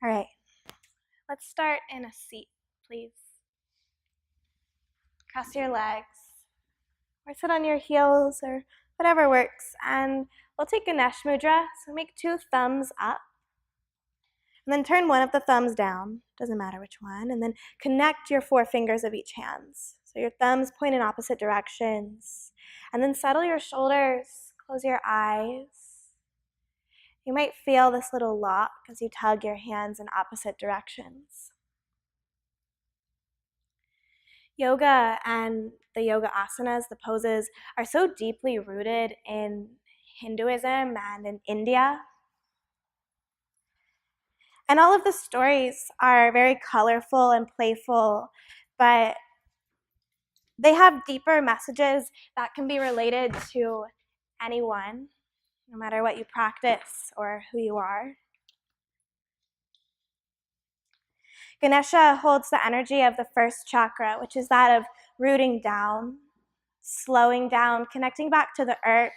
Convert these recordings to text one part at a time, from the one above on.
All right, let's start in a seat, please. Cross your legs, or sit on your heels, or whatever works. And we'll take Ganesh Mudra, so make 2 thumbs up. And then turn one of the thumbs down, doesn't matter which one, and then connect your 4 fingers of each hand. So your thumbs point in opposite directions. And then settle your shoulders, close your eyes. You might feel this little lock as you tug your hands in opposite directions. Yoga and the yoga asanas, the poses, are so deeply rooted in Hinduism and in India. And all of the stories are very colorful and playful, but they have deeper messages that can be related to anyone, no matter what you practice or who you are. Ganesha holds the energy of the first chakra, which is that of rooting down, slowing down, connecting back to the earth.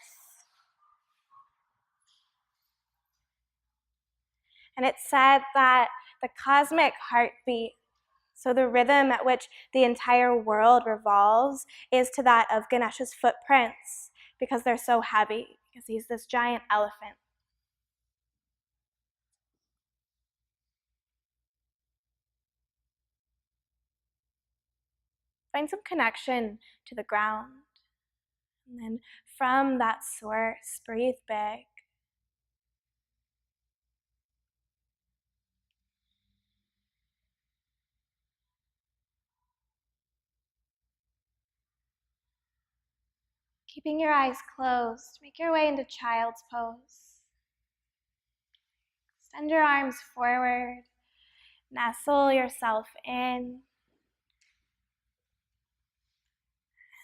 And it's said that the cosmic heartbeat, so the rhythm at which the entire world revolves, is to that of Ganesha's footprints, because they're so heavy, because he's this giant elephant. Find some connection to the ground. And then from that source, breathe big. Keeping your eyes closed, make your way into child's pose. Extend your arms forward, nestle yourself in.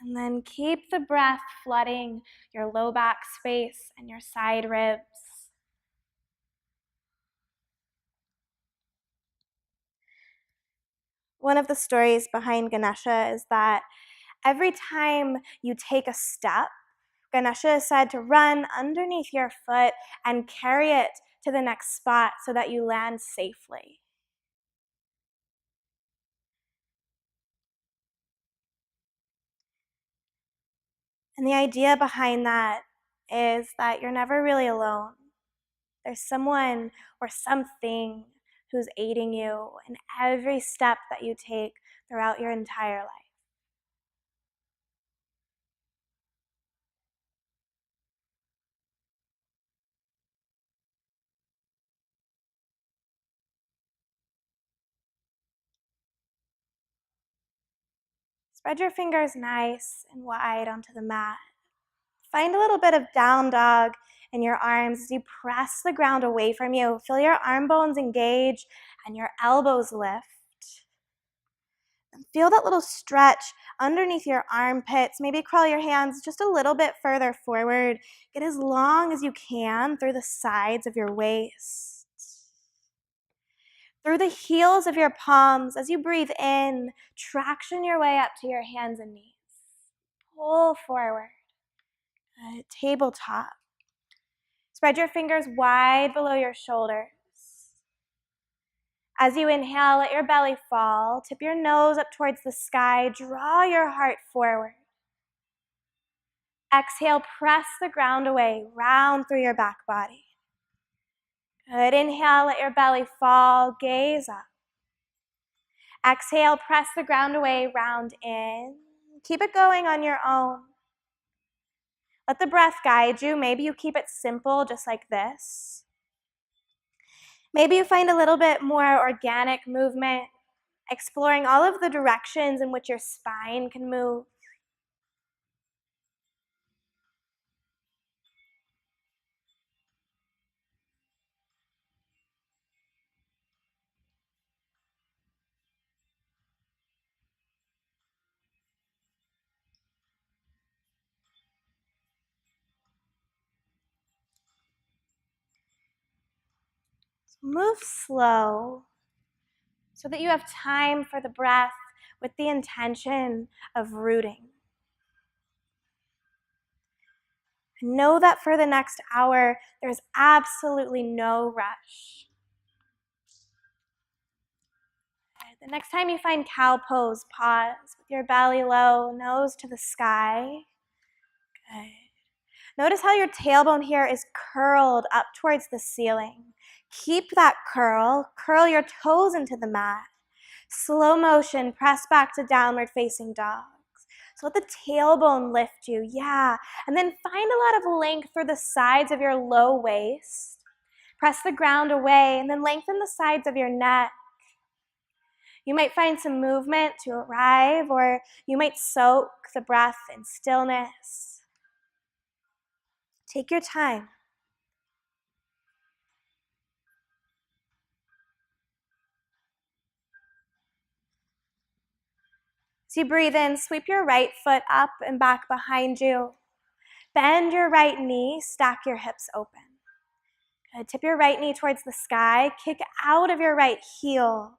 And then keep the breath flooding your low back space and your side ribs. One of the stories behind Ganesha is that every time you take a step, Ganesha is said to run underneath your foot and carry it to the next spot so that you land safely. And the idea behind that is that you're never really alone. There's someone or something who's aiding you in every step that you take throughout your entire life. Spread your fingers nice and wide onto the mat. Find a little bit of down dog in your arms as you press the ground away from you. Feel your arm bones engage and your elbows lift. And feel that little stretch underneath your armpits. Maybe crawl your hands just a little bit further forward. Get as long as you can through the sides of your waist. Through the heels of your palms, as you breathe in, traction your way up to your hands and knees. Pull forward. Tabletop. Spread your fingers wide below your shoulders. As you inhale, let your belly fall. Tip your nose up towards the sky. Draw your heart forward. Exhale, press the ground away, round through your back body. Good. Inhale, let your belly fall. Gaze up. Exhale, press the ground away, round in. Keep it going on your own. Let the breath guide you. Maybe you keep it simple, just like this. Maybe you find a little bit more organic movement, exploring all of the directions in which your spine can move. Move slow so that you have time for the breath with the intention of rooting. Know that for the next hour, there's absolutely no rush. The next time you find cow pose, pause with your belly low, nose to the sky. Good. Notice how your tailbone here is curled up towards the ceiling. Keep that curl. Curl your toes into the mat. Slow motion, press back to downward facing dog. So let the tailbone lift you, yeah. And then find a lot of length through the sides of your low waist. Press the ground away and then lengthen the sides of your neck. You might find some movement to arrive, or you might soak the breath in stillness. Take your time. As you breathe in, sweep your right foot up and back behind you. Bend your right knee, stack your hips open. Good. Tip your right knee towards the sky, kick out of your right heel,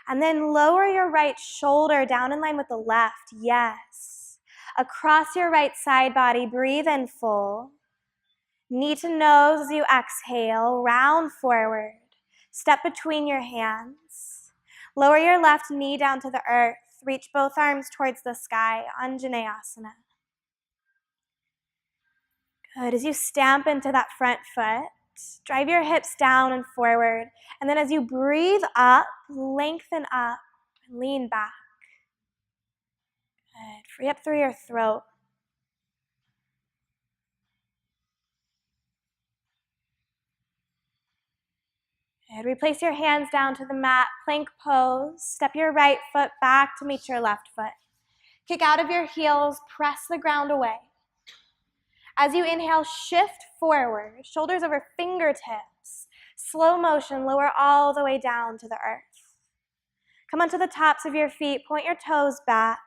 and then lower your right shoulder down in line with the left. Yes. Across your right side body, breathe in full. Knee to nose as you exhale, round forward. Step between your hands. Lower your left knee down to the earth. Reach both arms towards the sky, Anjaneyasana. Good. As you stamp into that front foot, drive your hips down and forward. And then as you breathe up, lengthen up and lean back. Good. Free up through your throat. Good. Replace your hands down to the mat, plank pose. Step your right foot back to meet your left foot. Kick out of your heels, press the ground away. As you inhale, shift forward, shoulders over fingertips. Slow motion, lower all the way down to the earth. Come onto the tops of your feet, point your toes back.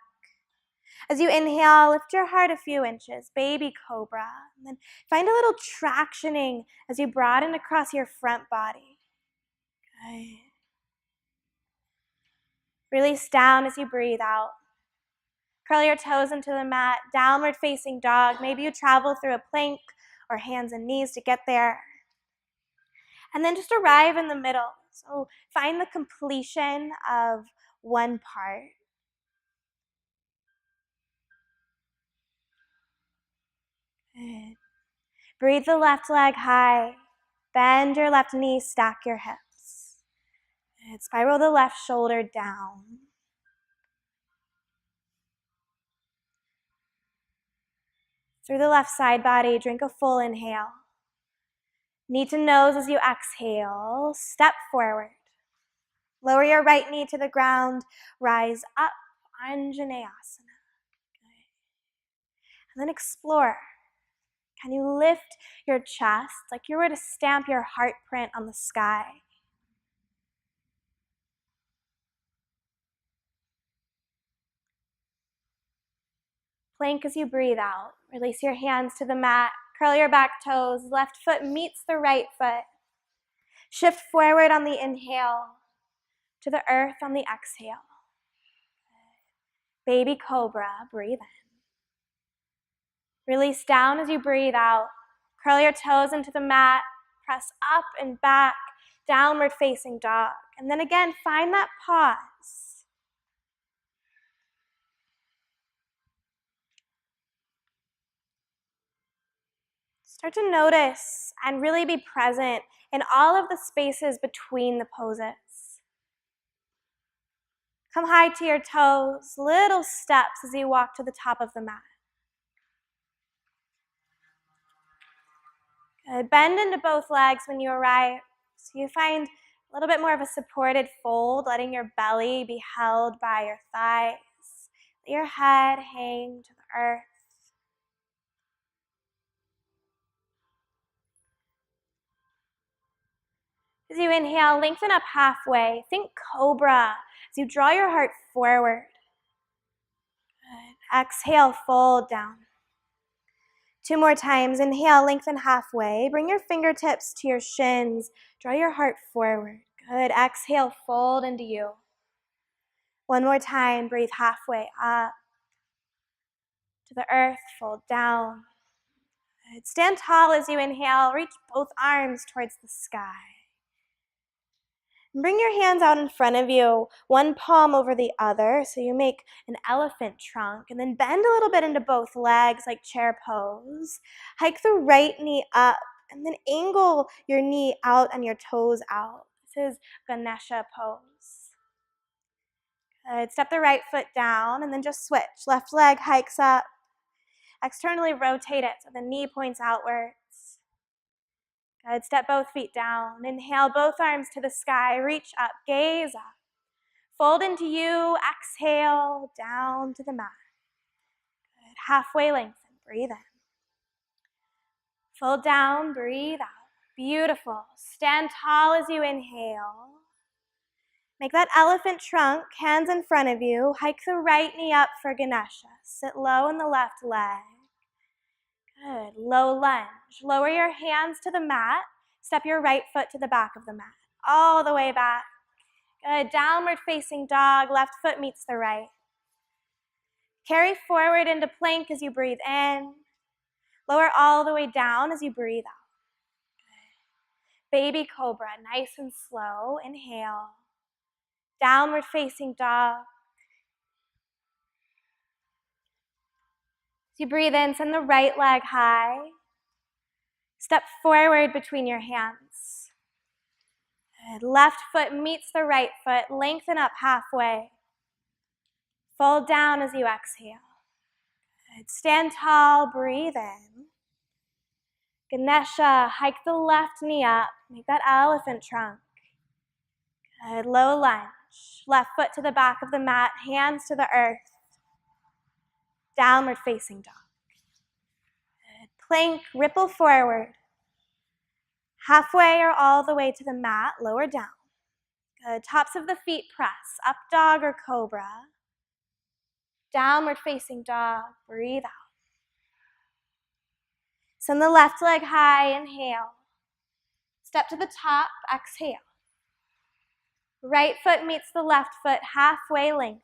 As you inhale, lift your heart a few inches, baby cobra. And then find a little tractioning as you broaden across your front body. Good. Release down as you breathe out. Curl your toes into the mat, downward facing dog. Maybe you travel through a plank or hands and knees to get there. And then just arrive in the middle. So find the completion of one part. Good. Breathe the left leg high. Bend your left knee, stack your hips. Good. Spiral the left shoulder down. Through the left side body, drink a full inhale. Knee to nose as you exhale. Step forward. Lower your right knee to the ground. Rise up, Anjaneyasana. Good. And then explore. Can you lift your chest like you were to stamp your heart print on the sky? Plank as you breathe out. Release your hands to the mat. Curl your back toes. Left foot meets the right foot. Shift forward on the inhale, to the earth on the exhale. Baby cobra, breathe in. Release down as you breathe out. Curl your toes into the mat. Press up and back, downward facing dog. And then again, find that pause. Start to notice and really be present in all of the spaces between the poses. Come high to your toes, little steps as you walk to the top of the mat. Good. Bend into both legs when you arrive. So you find a little bit more of a supported fold, letting your belly be held by your thighs. Let your head hang to the earth. As you inhale, lengthen up halfway. Think cobra as you draw your heart forward. Good. Exhale, fold down. 2 more times. Inhale, lengthen halfway. Bring your fingertips to your shins. Draw your heart forward. Good. Exhale, fold into you. 1 more time. Breathe halfway up to the earth. Fold down. Good. Stand tall as you inhale. Reach both arms towards the sky. Bring your hands out in front of you, one palm over the other, so you make an elephant trunk, and then bend a little bit into both legs like chair pose. Hike the right knee up, and then angle your knee out and your toes out. This is Ganesha pose. Good. Step the right foot down, and then just switch. Left leg hikes up. Externally rotate it so the knee points outwards. Good. Step both feet down. Inhale, both arms to the sky. Reach up, gaze up. Fold into you. Exhale, down to the mat. Good. Halfway lengthen. Breathe in. Fold down, breathe out. Beautiful. Stand tall as you inhale. Make that elephant trunk, hands in front of you. Hike the right knee up for Ganesha. Sit low in the left leg. Good. Low lunge. Lower your hands to the mat. Step your right foot to the back of the mat. All the way back. Good. Downward facing dog. Left foot meets the right. Carry forward into plank as you breathe in. Lower all the way down as you breathe out. Good. Baby cobra. Nice and slow. Inhale. Downward facing dog. As you breathe in, send the right leg high. Step forward between your hands. Good. Left foot meets the right foot. Lengthen up halfway. Fold down as you exhale. Good. Stand tall. Breathe in. Ganesha, hike the left knee up. Make that elephant trunk. Good. Low lunge. Left foot to the back of the mat. Hands to the earth. Downward facing dog. Good. Plank, ripple forward. Halfway or all the way to the mat, lower down. Good. Tops of the feet press. Up dog or cobra. Downward facing dog. Breathe out. Send the left leg high. Inhale. Step to the top. Exhale. Right foot meets the left foot. Halfway lengthen.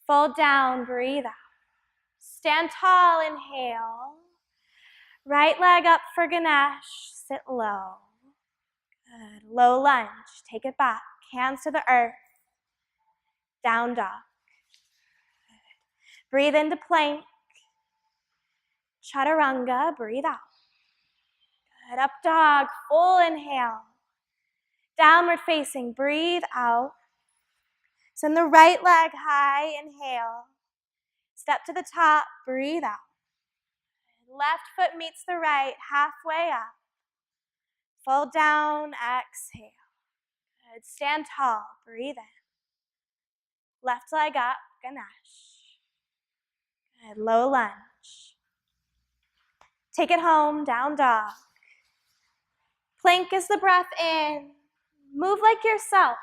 Fold down. Breathe out. Stand tall. Inhale. Right leg up for Ganesh. Sit low. Good. Low lunge. Take it back. Hands to the earth. Down dog. Good. Breathe into plank. Chaturanga. Breathe out. Good. Up dog. Full inhale. Downward facing. Breathe out. Send the right leg high. Inhale. Step to the top. Breathe out. Left foot meets the right. Halfway up. Fold down. Exhale. Good. Stand tall. Breathe in. Left leg up. Ganesh. Good. Low lunge. Take it home. Down dog. Plank is the breath in. Move like yourself.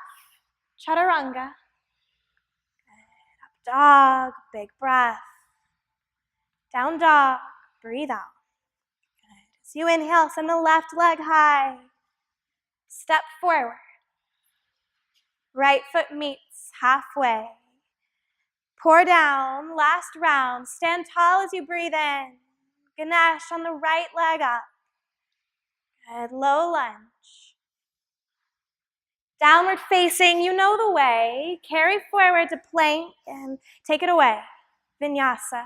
Chaturanga. Good. Up dog. Big breath. Down dog. Breathe out. Good. As you inhale, send the left leg high. Step forward. Right foot meets halfway. Pour down. Last round. Stand tall as you breathe in. Ganesh on the right leg up. Good. Low lunge. Downward facing, you know the way. Carry forward to plank and take it away. Vinyasa.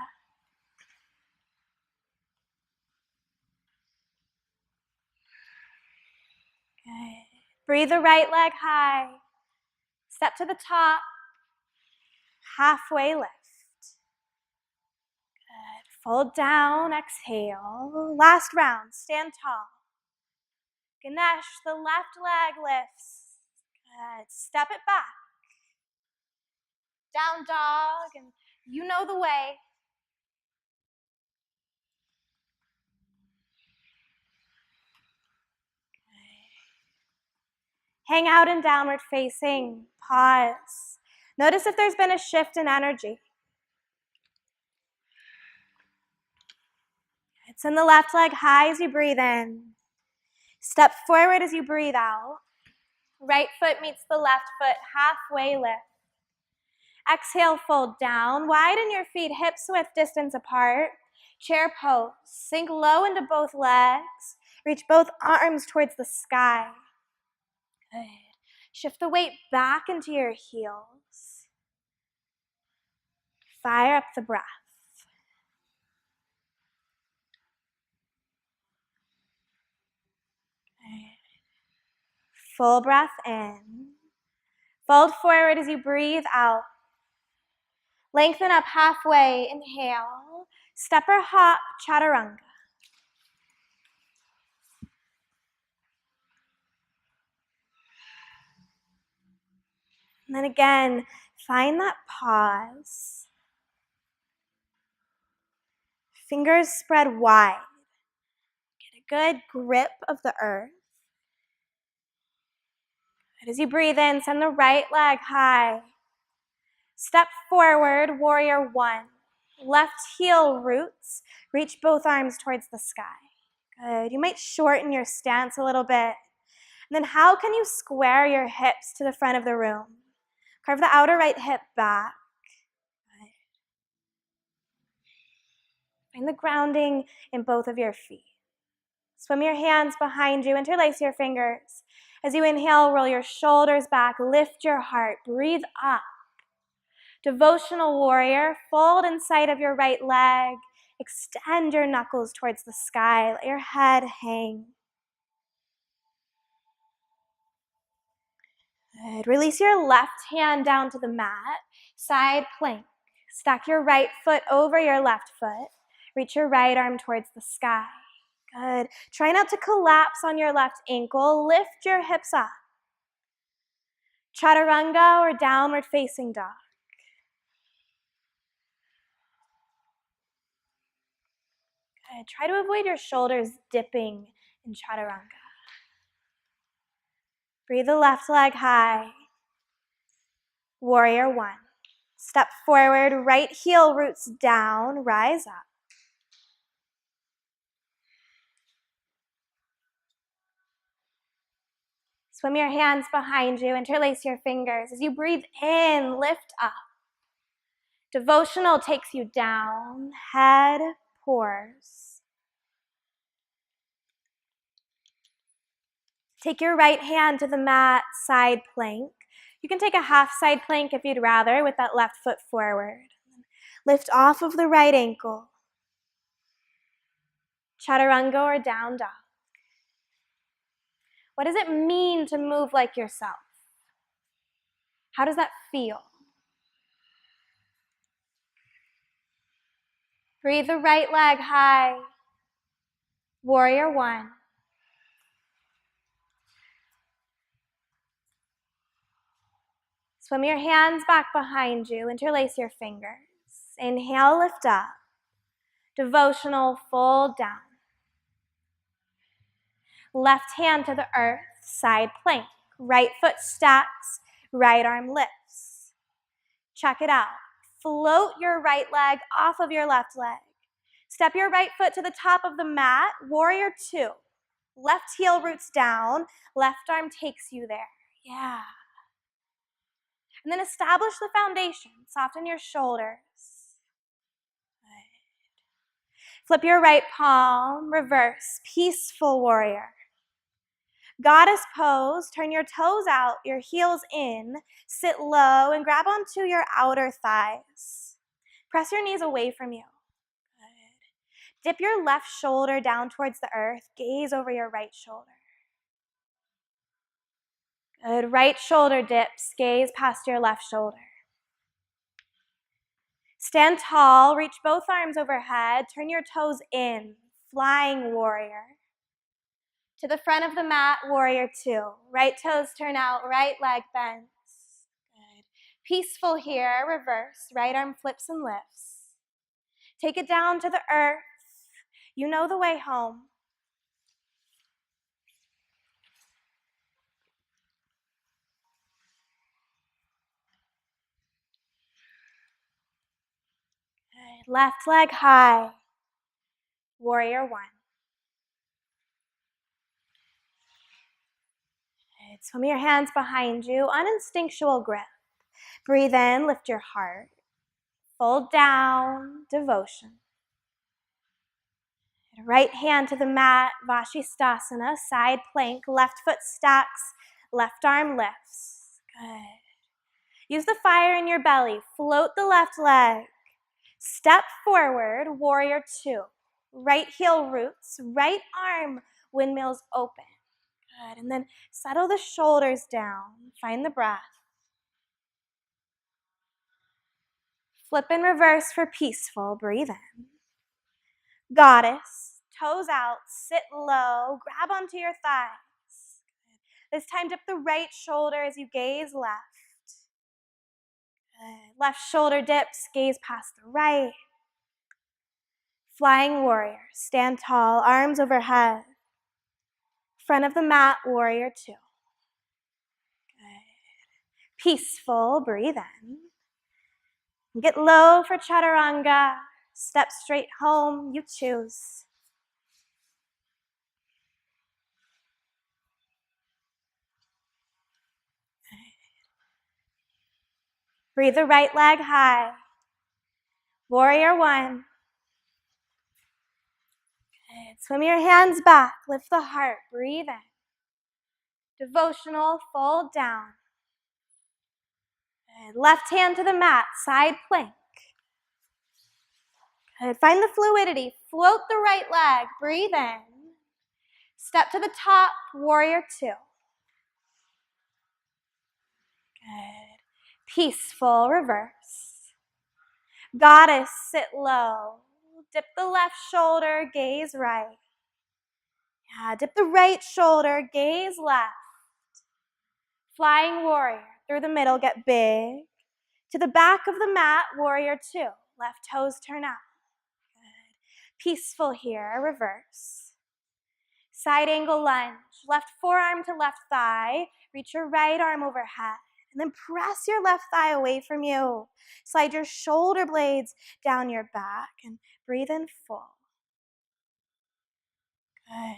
Good. Breathe the right leg high. Step to the top. Halfway lift. Good. Fold down. Exhale. Last round. Stand tall. Ganesh, the left leg lifts. Good. Step it back. Down dog, and you know the way. Hang out in downward facing. Pause. Notice if there's been a shift in energy. Send the left leg high as you breathe in. Step forward as you breathe out. Right foot meets the left foot. Halfway lift. Exhale, fold down. Widen your feet, hips width distance apart. Chair pose. Sink low into both legs. Reach both arms towards the sky. Good. Shift the weight back into your heels. Fire up the breath. Full breath in. Fold forward as you breathe out. Lengthen up halfway. Inhale. Step or hop, chaturanga. And then again, find that pause. Fingers spread wide. Get a good grip of the earth. And as you breathe in, send the right leg high. Step forward, warrior one. Left heel roots. Reach both arms towards the sky. Good. You might shorten your stance a little bit. And then how can you square your hips to the front of the room? Carve the outer right hip back. Good. Find the grounding in both of your feet. Swim your hands behind you. Interlace your fingers. As you inhale, roll your shoulders back. Lift your heart. Breathe up. Devotional warrior, fold inside of your right leg. Extend your knuckles towards the sky. Let your head hang. Good. Release your left hand down to the mat. Side plank. Stack your right foot over your left foot. Reach your right arm towards the sky. Good. Try not to collapse on your left ankle. Lift your hips up. Chaturanga or downward facing dog. Good. Try to avoid your shoulders dipping in chaturanga. Breathe the left leg high. Warrior one. Step forward, right heel roots down, rise up. Swim your hands behind you, interlace your fingers. As you breathe in, lift up. Devotional takes you down, head pours. Take your right hand to the mat, side plank. You can take a half side plank if you'd rather with that left foot forward. Lift off of the right ankle. Chaturanga or down dog. What does it mean to move like yourself? How does that feel? Breathe the right leg high. Warrior one. Swim your hands back behind you. Interlace your fingers. Inhale, lift up. Devotional, fold down. Left hand to the earth, side plank. Right foot stacks, right arm lifts. Check it out. Float your right leg off of your left leg. Step your right foot to the top of the mat, warrior two. Left heel roots down, left arm takes you there. Yeah. And then establish the foundation. Soften your shoulders. Good. Flip your right palm, reverse, peaceful warrior. Goddess pose, turn your toes out, your heels in, sit low and grab onto your outer thighs. Press your knees away from you. Good. Dip your left shoulder down towards the earth, gaze over your right shoulder. Good. Right shoulder dips, gaze past your left shoulder. Stand tall, reach both arms overhead, turn your toes in, flying warrior. To the front of the mat, warrior two. Right toes turn out, right leg bends. Good. Peaceful here, reverse. Right arm flips and lifts. Take it down to the earth. You know the way home. Good. Left leg high. Warrior one. Good. Swim your hands behind you on instinctual grip. Breathe in, lift your heart. Fold down, devotion. Right hand to the mat, Vashisthasana, side plank, left foot stacks, Left arm lifts. Good. Use the fire in your belly. Float the left leg. Step forward, warrior two. Right heel roots, right arm windmills open. Good. And then settle the shoulders down. Find the breath. Flip and reverse for peaceful. Breathe in. Goddess, toes out, sit low, grab onto your thighs. This time dip the right shoulder as you gaze left. Good. Left shoulder dips, gaze past the right. Flying warrior, stand tall, arms overhead. Front of the mat, warrior two. Good. Peaceful, breathe in. Get low for chaturanga. Step straight home, you choose. Breathe the right leg high. Warrior one. Good. Swim your hands back. Lift the heart. Breathe in. Devotional, fold down. Good. Left hand to the mat. Side plank. Good. Find the fluidity. Float the right leg. Breathe in. Step to the top. Warrior two. Good. Peaceful, reverse. Goddess, sit low. Dip the left shoulder, gaze right. Yeah, dip the right shoulder, gaze left. Flying warrior, through the middle, get big. To the back of the mat, warrior two. Left toes turn out. Good. Peaceful here, reverse. Side angle lunge, left forearm to left thigh. Reach your right arm overhead. And then press your left thigh away from you. Slide your shoulder blades down your back and breathe in full. Good.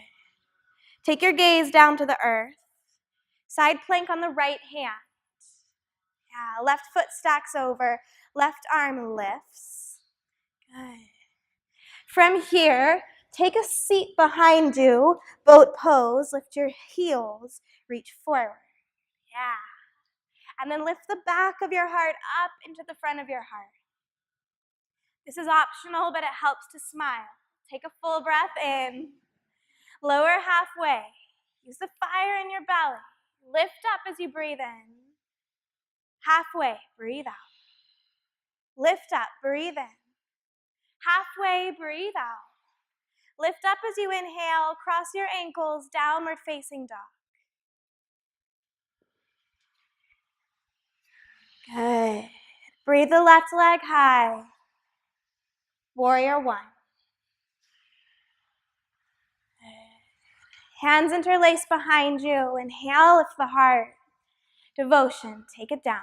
Take your gaze down to the earth. Side plank on the right hand. Yeah, left foot stacks over, left arm lifts. Good. From here, take a seat behind you, boat pose, lift your heels, reach forward. Yeah. And then lift the back of your heart up into the front of your heart. This is optional, but it helps to smile. Take a full breath in. Lower halfway. Use the fire in your belly. Lift up as you breathe in. Halfway, breathe out. Lift up, breathe in. Halfway, breathe out. Lift up as you inhale. Cross your ankles, downward facing dog. Good. Breathe the left leg high. Warrior one. Hands interlaced behind you. Inhale, lift the heart. Devotion, take it down.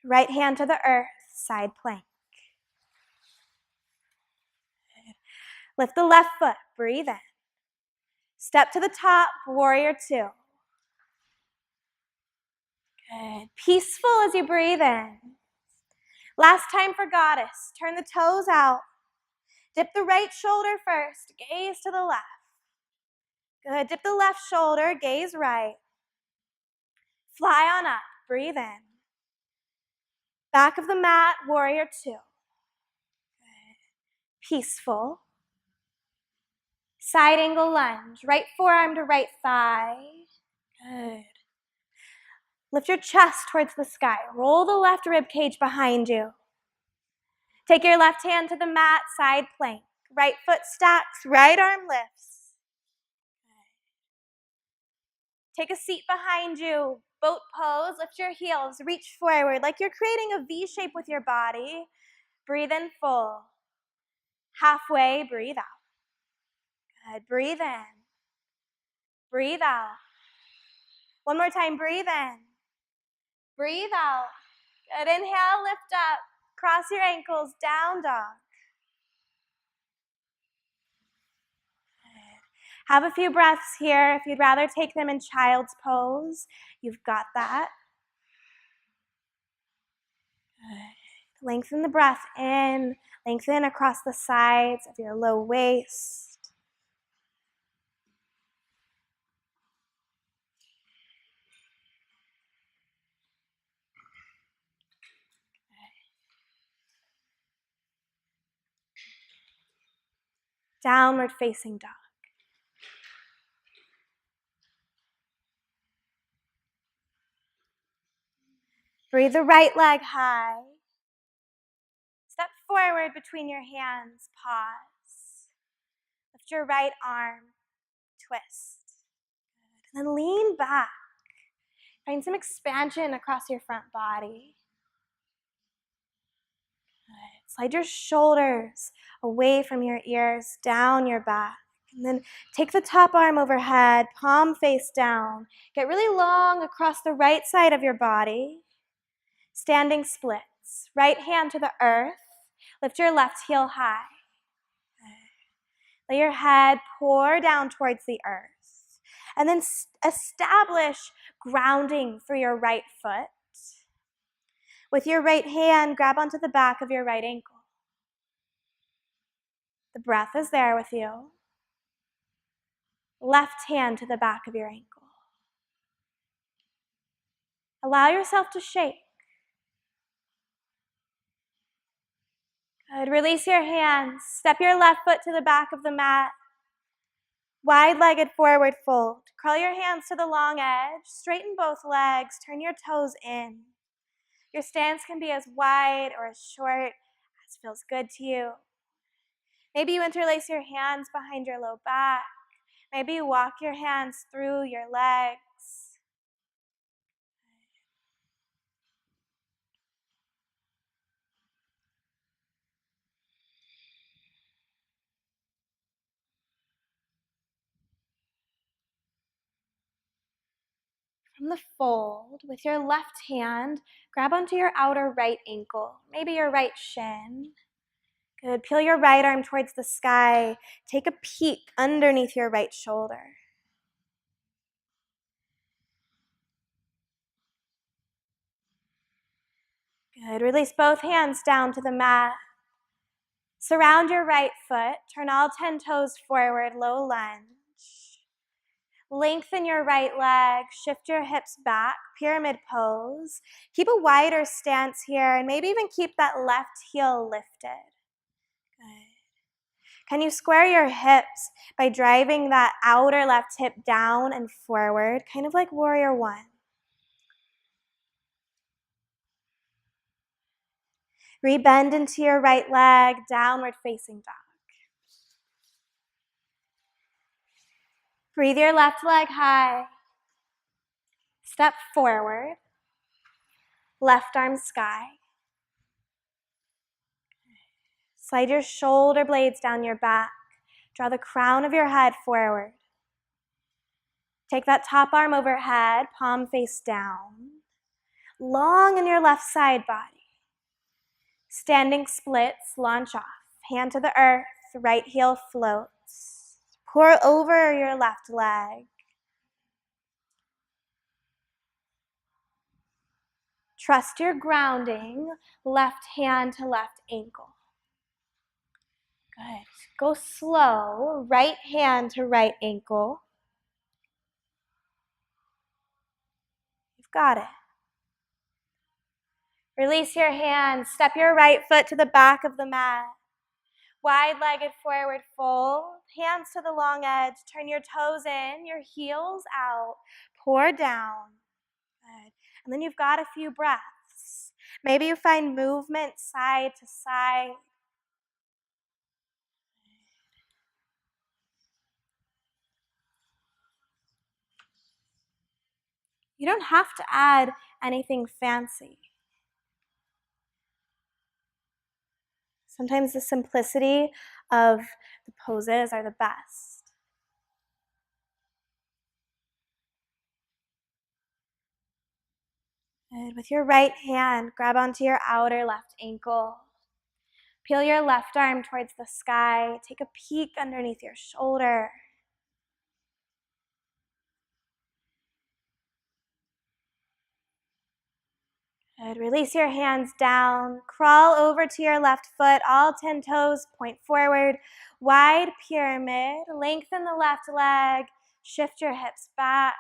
Right hand to the earth, side plank. Lift the left foot, breathe in. Step to the top, warrior two. Good. Peaceful as you breathe in. Last time for goddess. Turn the toes out. Dip the right shoulder first. Gaze to the left. Good. Dip the left shoulder. Gaze right. Fly on up. Breathe in. Back of the mat. Warrior two. Good. Peaceful. Side angle lunge. Right forearm to right thigh. Good. Lift your chest towards the sky. Roll the left rib cage behind you. Take your left hand to the mat, side plank. Right foot stacks, right arm lifts. Take a seat behind you. Boat pose, lift your heels, reach forward like you're creating a V shape with your body. Breathe in full. Halfway, breathe out. Good. Breathe in. Breathe out. One more time, breathe in. Breathe out. Good. Inhale, lift up. Cross your ankles, down dog. Have a few breaths here. If you'd rather take them in child's pose, you've got that. Good. Lengthen the breath in. Lengthen across the sides of your low waist. Downward facing dog. Breathe the right leg high. Step forward between your hands, pause. Lift your right arm, twist. Good. And then lean back. Find some expansion across your front body. Good. Slide your shoulders away from your ears, down your back. And then take the top arm overhead, palm face down. Get really long across the right side of your body. Standing splits. Right hand to the earth. Lift your left heel high. Let your head pour down towards the earth. And then establish grounding through your right foot. With your right hand, grab onto the back of your right ankle. The breath is there with you. Left hand to the back of your ankle. Allow yourself to shake. Good. Release your hands. Step your left foot to the back of the mat. Wide-legged forward fold. Curl your hands to the long edge. Straighten both legs. Turn your toes in. Your stance can be as wide or as short as feels good to you. Maybe you interlace your hands behind your low back. Maybe you walk your hands through your legs. From the fold, with your left hand, grab onto your outer right ankle, maybe your right shin. Good. Peel your right arm towards the sky. Take a peek underneath your right shoulder. Good. Release both hands down to the mat. Surround your right foot. Turn all 10 toes forward, low lunge. Lengthen your right leg. Shift your hips back, pyramid pose. Keep a wider stance here, and maybe even keep that left heel lifted. Good. Can you square your hips by driving that outer left hip down and forward, kind of like warrior one? Rebend into your right leg, downward facing dog. Breathe your left leg high. Step forward. Left arm sky. Slide your shoulder blades down your back. Draw the crown of your head forward. Take that top arm overhead, palm face down. Long in your left side body. Standing splits, launch off. Hand to the earth, right heel floats. Pour over your left leg. Trust your grounding, left hand to left ankle. Good. Go slow, right hand to right ankle. You've got it. Release your hands. Step your right foot to the back of the mat. Wide-legged forward fold. Hands to the long edge. Turn your toes in, your heels out. Pour down. Good. And then you've got a few breaths. Maybe you find movement side to side. You don't have to add anything fancy. Sometimes the simplicity of the poses are the best. And with your right hand, grab onto your outer left ankle. Peel your left arm towards the sky. Take a peek underneath your shoulder. Good. Release your hands down. Crawl over to your left foot. All 10 toes point forward. Wide pyramid. Lengthen the left leg. Shift your hips back.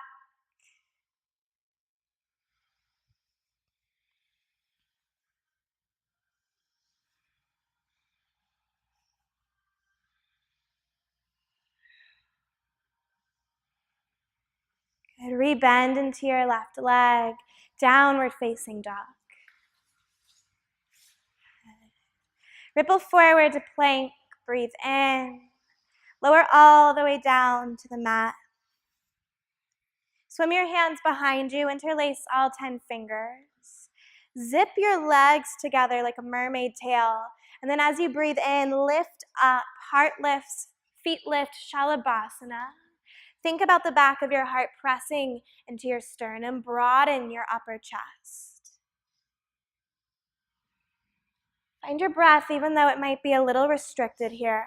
rebend into your left leg, downward facing dog. Ripple forward to plank, breathe in. Lower all the way down to the mat. Swim your hands behind you, interlace all 10 fingers. Zip your legs together like a mermaid tail. And then as you breathe in, lift up, heart lifts, feet lift, Shalabhasana. Think about the back of your heart pressing into your sternum, broaden your upper chest. Find your breath even though it might be a little restricted here.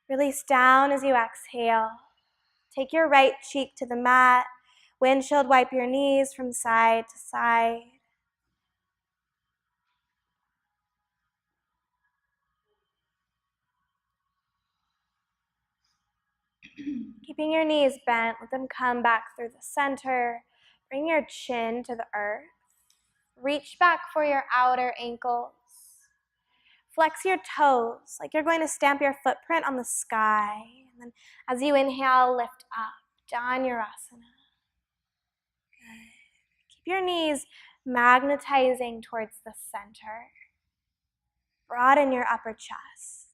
Release down as you exhale. Take your right cheek to the mat. Windshield wipe your knees from side to side. Keeping your knees bent, let them come back through the center. Bring your chin to the earth. Reach back for your outer ankles. Flex your toes like you're going to stamp your footprint on the sky. And then as you inhale, lift up, Dhanurasana. Good. Keep your knees magnetizing towards the center. Broaden your upper chest.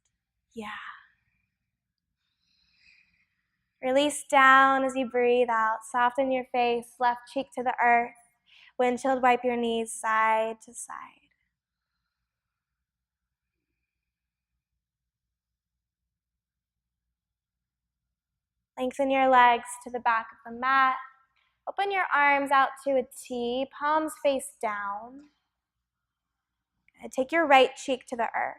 Yeah. Release down as you breathe out. Soften your face, left cheek to the earth. Windshield wipe your knees side to side. Lengthen your legs to the back of the mat. Open your arms out to a T, palms face down. Take your right cheek to the earth.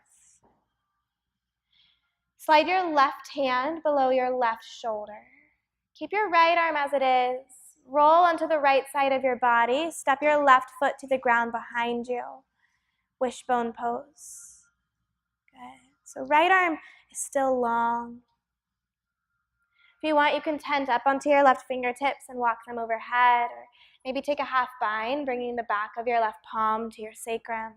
Slide your left hand below your left shoulder. Keep your right arm as it is. Roll onto the right side of your body. Step your left foot to the ground behind you. Wishbone pose. Good. So right arm is still long. If you want, you can tent up onto your left fingertips and walk them overhead, or maybe take a half bind, bringing the back of your left palm to your sacrum.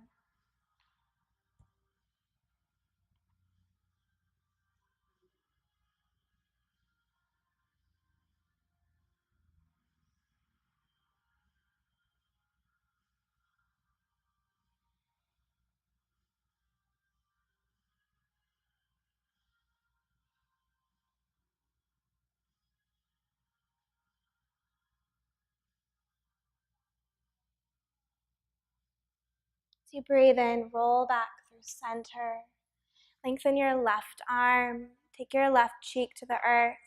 As you breathe in, roll back through center. Lengthen your left arm. Take your left cheek to the earth.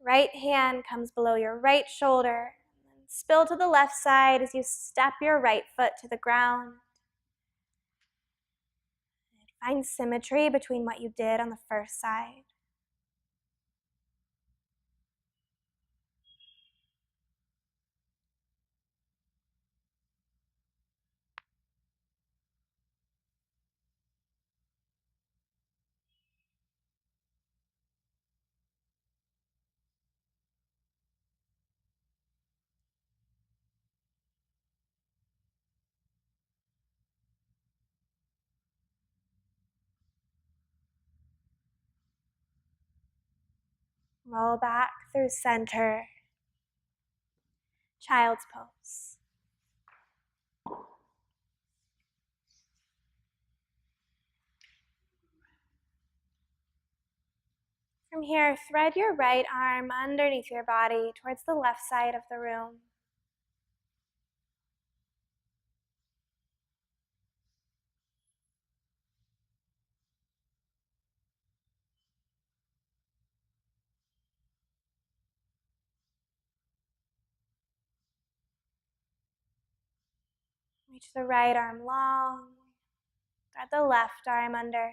Right hand comes below your right shoulder. Spill to the left side as you step your right foot to the ground. Find symmetry between what you did on the first side. Roll back through center. Child's pose. From here, thread your right arm underneath your body towards the left side of the room. Reach the right arm long. Thread the left arm under.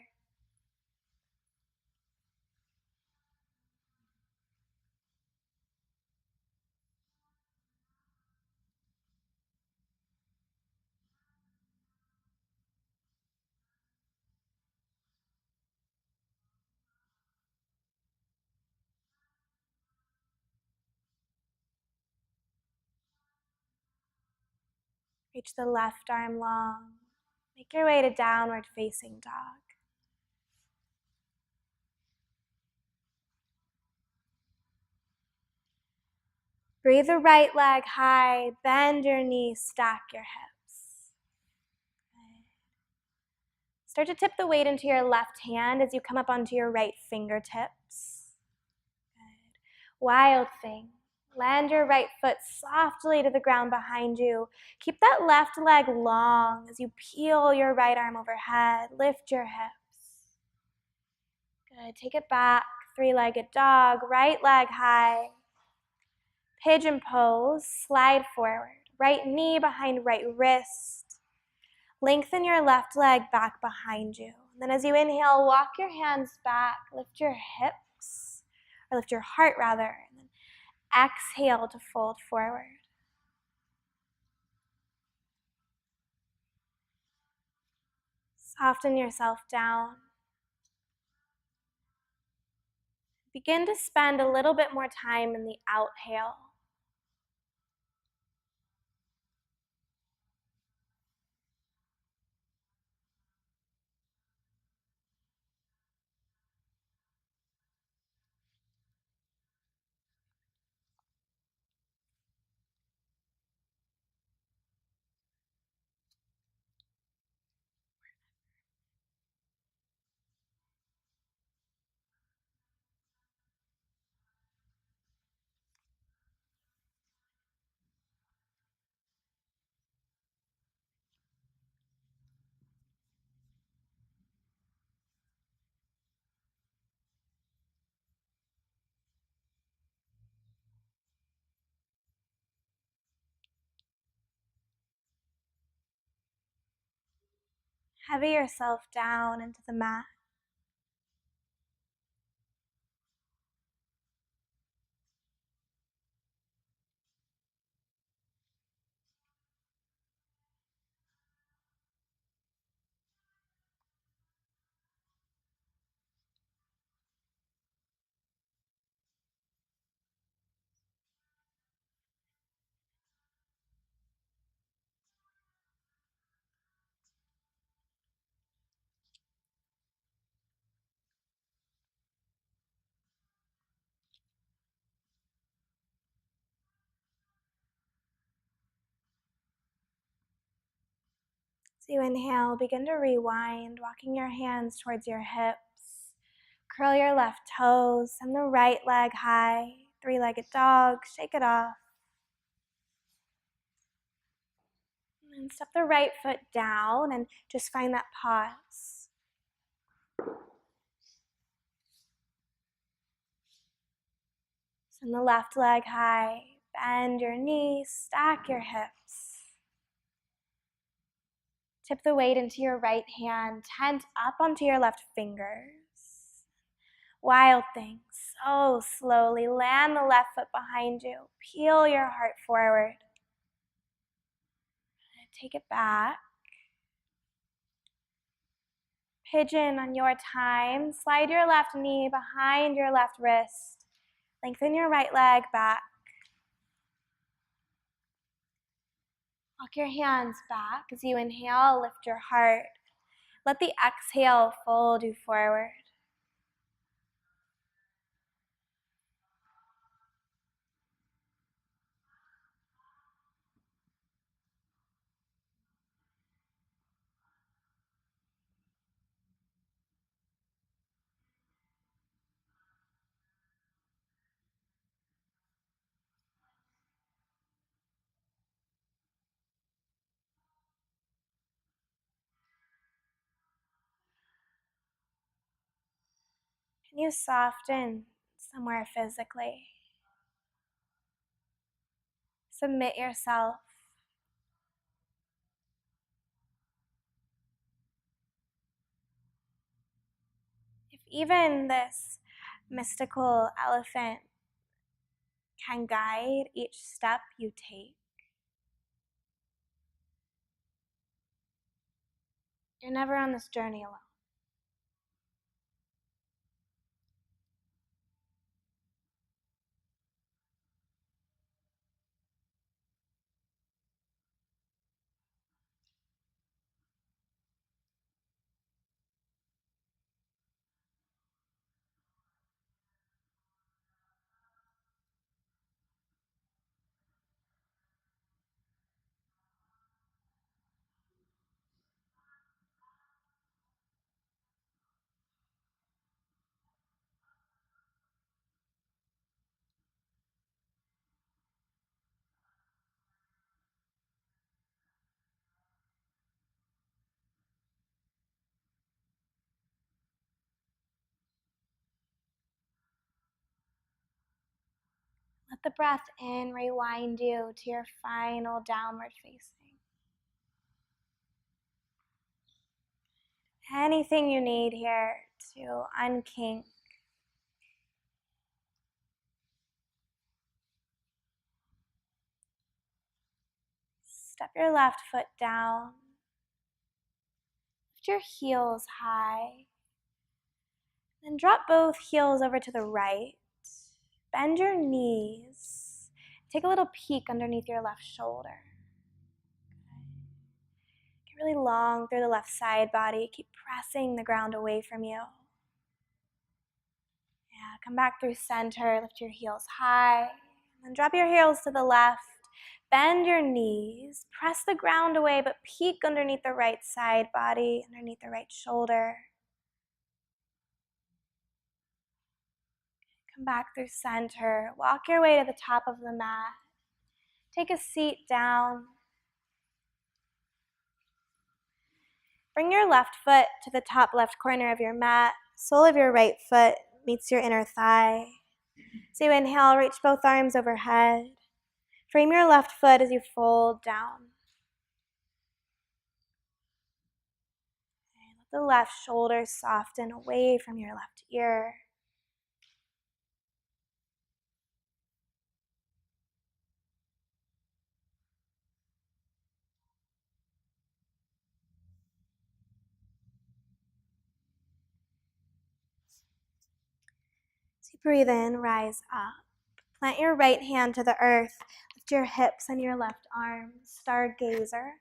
Reach the left arm long. Make your way to downward facing dog. Breathe the right leg high, bend your knees, stack your hips. Good. Start to tip the weight into your left hand as you come up onto your right fingertips. Good. Wild thing. Land your right foot softly to the ground behind you. Keep that left leg long as you peel your right arm overhead. Lift your hips. Good. Take it back. Three-legged dog. Right leg high. Pigeon pose. Slide forward. Right knee behind right wrist. Lengthen your left leg back behind you. And then as you inhale, walk your hands back. Lift your hips, or lift your heart rather. And then exhale to fold forward. Soften yourself down. Begin to spend a little bit more time in the outhale. Heavy yourself down into the mat. As you inhale, begin to rewind, walking your hands towards your hips. Curl your left toes, send the right leg high. Three-legged dog, shake it off. And step the right foot down and just find that pause. Send the left leg high. Bend your knees, stack your hips. Tip the weight into your right hand, tent up onto your left fingers. Wild thing, so slowly. Land the left foot behind you. Peel your heart forward. Take it back. Pigeon on your time. Slide your left knee behind your left wrist. Lengthen your right leg back. Walk your hands back as you inhale, lift your heart. Let the exhale fold you forward. Can you soften somewhere physically? Submit yourself. If even this mystical elephant can guide each step you take, you're never on this journey alone. Let the breath in rewind you to your final downward facing. Anything you need here to unkink. Step your left foot down. Lift your heels high. Then drop both heels over to the right. Bend your knees. Take a little peek underneath your left shoulder. Get really long through the left side body. Keep pressing the ground away from you. Yeah, come back through center. Lift your heels high. Then drop your heels to the left. Bend your knees. Press the ground away, but peek underneath the right side body, underneath the right shoulder. Come back through center. Walk your way to the top of the mat. Take a seat down. Bring your left foot to the top left corner of your mat. Sole of your right foot meets your inner thigh. So you inhale, reach both arms overhead. Frame your left foot as you fold down. And let the left shoulder soften away from your left ear. So you breathe in, rise up. Plant your right hand to the earth. Lift your hips and your left arm. Stargazer.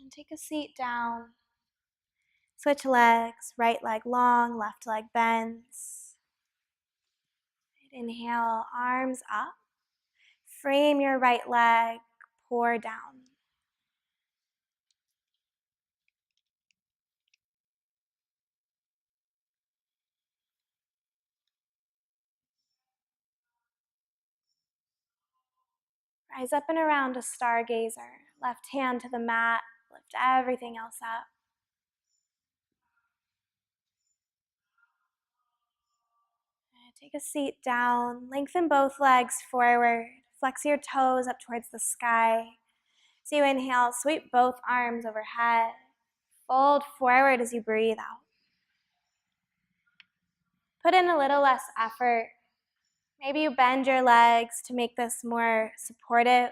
And take a seat down. Switch legs. Right leg long, left leg bends. Inhale, arms up. Frame your right leg. Pour down. Rise up and around to stargazer. Left hand to the mat. Lift everything else up. Take a seat down. Lengthen both legs forward. Flex your toes up towards the sky. So you inhale, sweep both arms overhead. Fold forward as you breathe out. Put in a little less effort. Maybe you bend your legs to make this more supportive.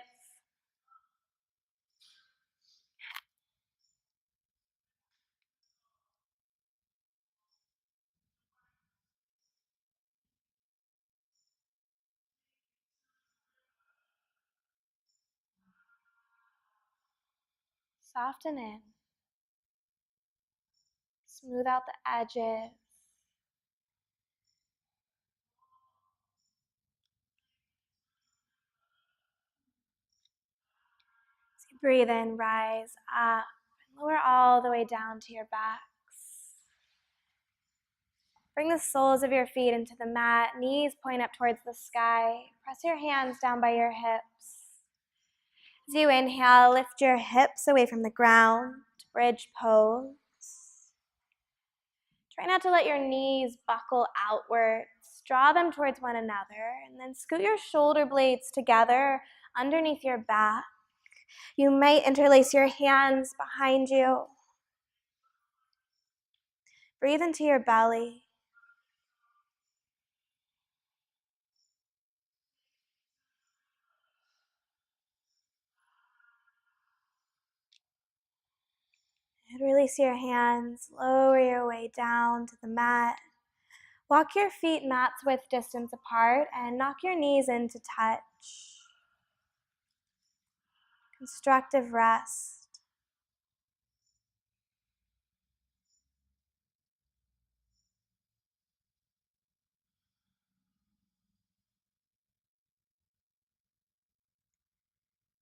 Soften in. Smooth out the edges. As you breathe in, rise up and lower all the way down to your backs. Bring the soles of your feet into the mat. Knees point up towards the sky. Press your hands down by your hips. As you inhale, lift your hips away from the ground. Bridge pose. Try not to let your knees buckle outwards. Draw them towards one another, and then scoot your shoulder blades together underneath your back. You might interlace your hands behind you. Breathe into your belly. And release your hands. Lower your way down to the mat. Walk your feet mat's width distance apart and knock your knees in to touch. Constructive rest.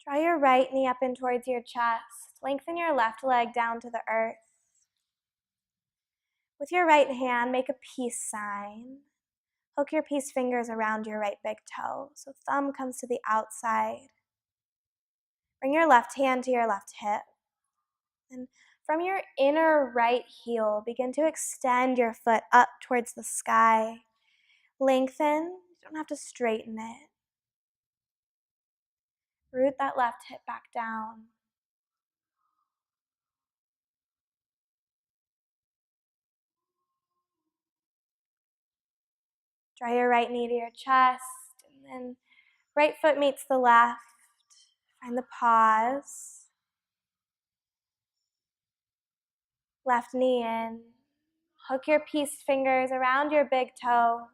Draw your right knee up in towards your chest. Lengthen your left leg down to the earth. With your right hand, make a peace sign. Hook your peace fingers around your right big toe, so thumb comes to the outside. Bring your left hand to your left hip. And from your inner right heel, begin to extend your foot up towards the sky. Lengthen, you don't have to straighten it. Root that left hip back down. Draw your right knee to your chest, and then right foot meets the left. Find the pause. Left knee in. Hook your peace fingers around your big toe.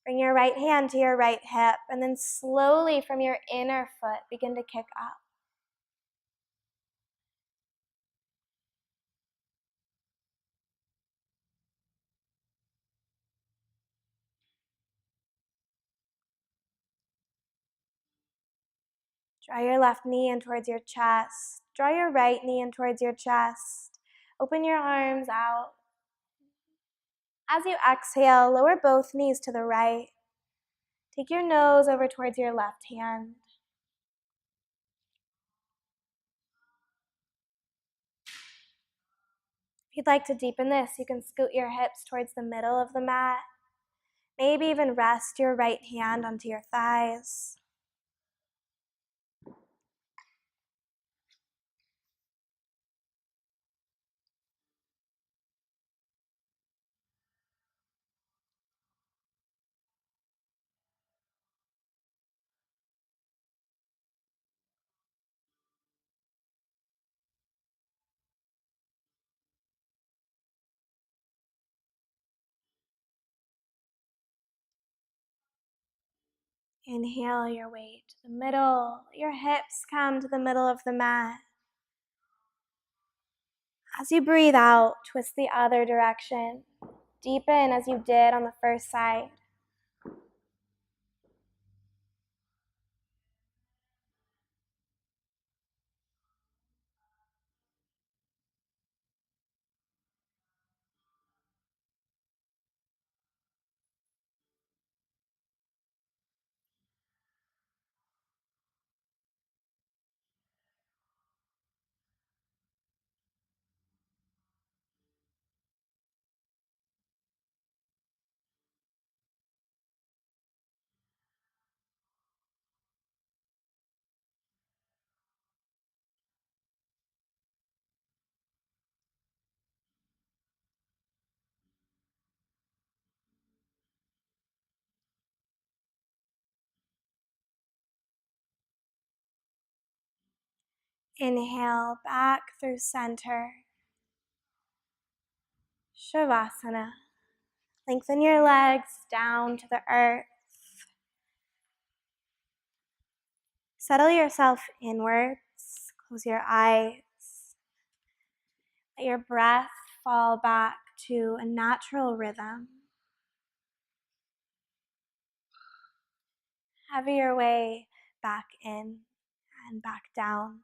Bring your right hand to your right hip, and then slowly from your inner foot, begin to kick up. Draw your left knee in towards your chest. Draw your right knee in towards your chest. Open your arms out. As you exhale, lower both knees to the right. Take your nose over towards your left hand. If you'd like to deepen this, you can scoot your hips towards the middle of the mat. Maybe even rest your right hand onto your thighs. Inhale your weight to the middle. Your hips come to the middle of the mat. As you breathe out, twist the other direction. Deepen as you did on the first side. Inhale back through center. Shavasana. Lengthen your legs down to the earth. Settle yourself inwards. Close your eyes. Let your breath fall back to a natural rhythm. Have your way back in and back down.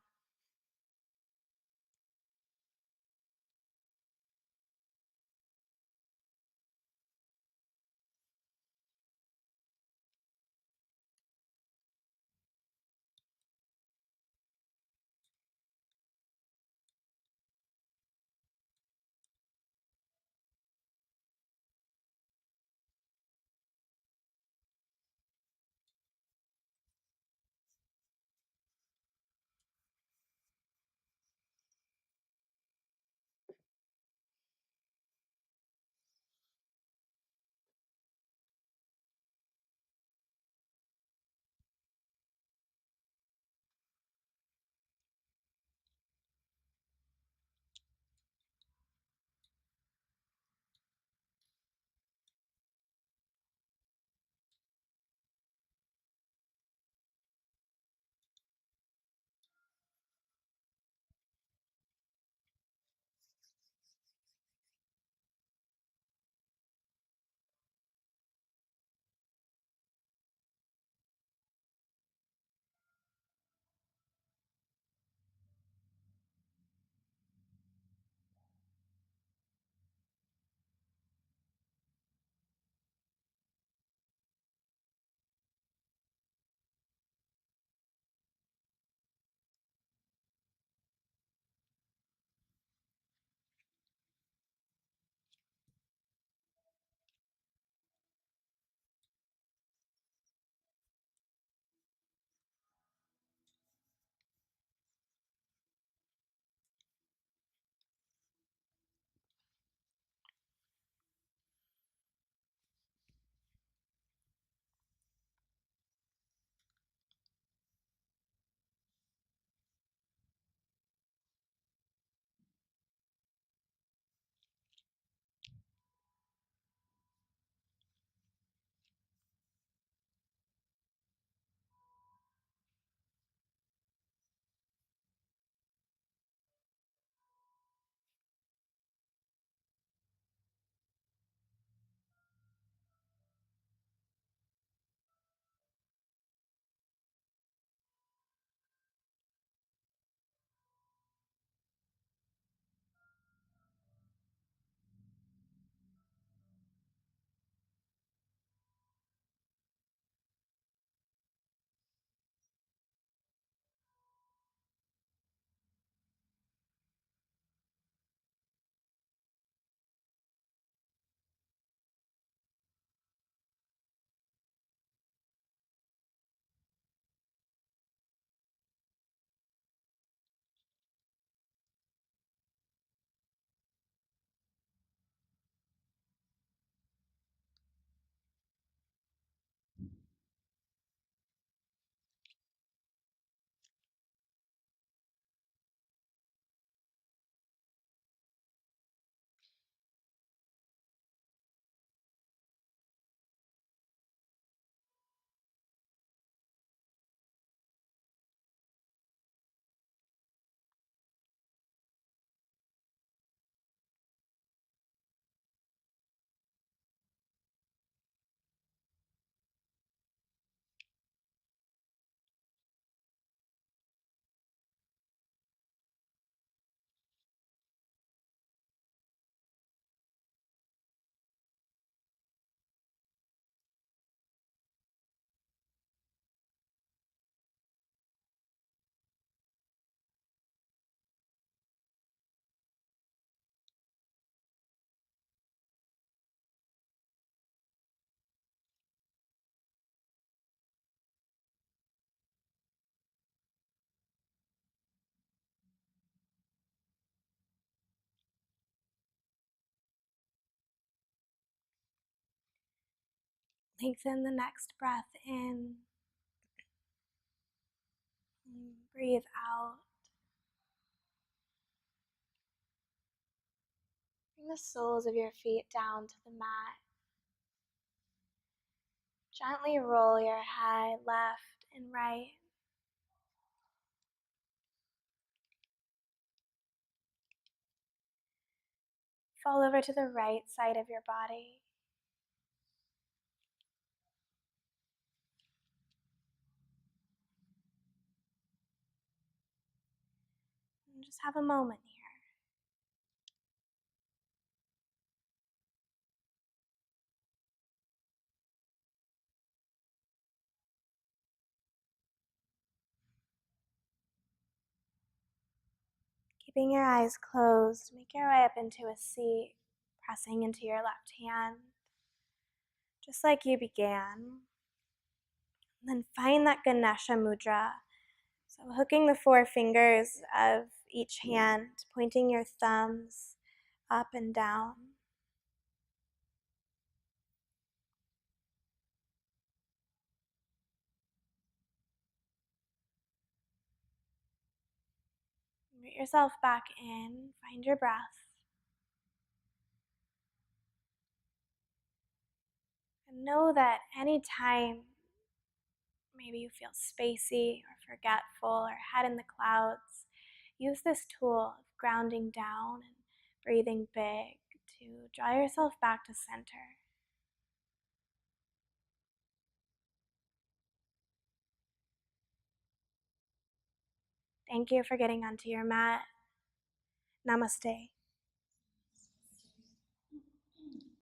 Lengthen the next breath in. And breathe out. Bring the soles of your feet down to the mat. Gently roll your head left and right. Fall over to the right side of your body. And just have a moment here. Keeping your eyes closed, make your way up into a seat, pressing into your left hand, just like you began. And then find that Ganesha mudra. So hooking the four fingers of each hand, pointing your thumbs up and down. Root yourself back in, find your breath. And know that anytime maybe you feel spacey or forgetful or head in the clouds, use this tool of grounding down and breathing big to draw yourself back to center. Thank you for getting onto your mat. Namaste.